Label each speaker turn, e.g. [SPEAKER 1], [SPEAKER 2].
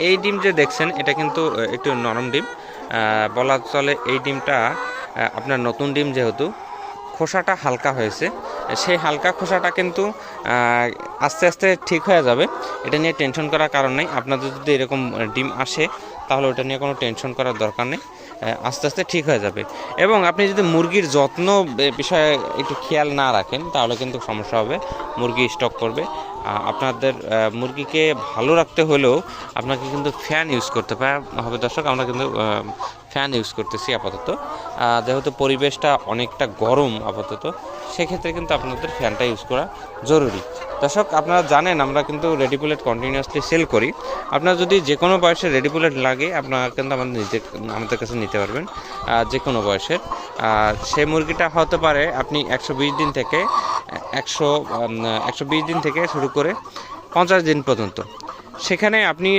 [SPEAKER 1] এই ডিম যে দেখছেন এটা কিন্তু একটু নরম ডিম বলা চলে। এই ডিমটা আপনার নতুন ডিম যেহেতু খোসাটা হালকা হয়েছে, সেই হালকা খোসাটা কিন্তু আস্তে আস্তে ঠিক হয়ে যাবে। এটা নিয়ে টেনশন করার কারণ নেই। আপনাদের যদি এরকম ডিম আসে তাহলে ওটা নিয়ে কোনো টেনশন করার দরকার নেই, আস্তে আস্তে ঠিক হয়ে যাবে। এবং আপনি যদি মুরগির যত্ন বিষয়ে একটু খেয়াল না রাখেন তাহলে কিন্তু সমস্যা হবে, মুরগি স্টক করবে। আপনাদের মুরগিকে ভালো রাখতে হলেও আপনাকে কিন্তু ফ্যান ইউজ করতে হবে দর্শক। আমরা কিন্তু ফ্যান ইউজ করতেছি আপাতত, যেহেতু পরিবেশটা অনেকটা গরম আপাতত, সেক্ষেত্রে কিন্তু আপনাদের ফ্যানটা ইউজ করা জরুরি। দর্শক আপনারা জানেন আমরা কিন্তু রেডি বুলেট কন্টিনিউয়াসলি সেল করি। আপনার যদি যে কোনো বয়সের রেডি বুলেট লাগে আপনারা কিন্তু আমাদের কাছে নিতে পারবেন, যে কোনো বয়সের। সেই মুরগিটা হতে পারে আপনি 120 দিন থেকে 120 দিন থেকে শুরু করে 50 দিন পর্যন্ত। সেখানে আপনি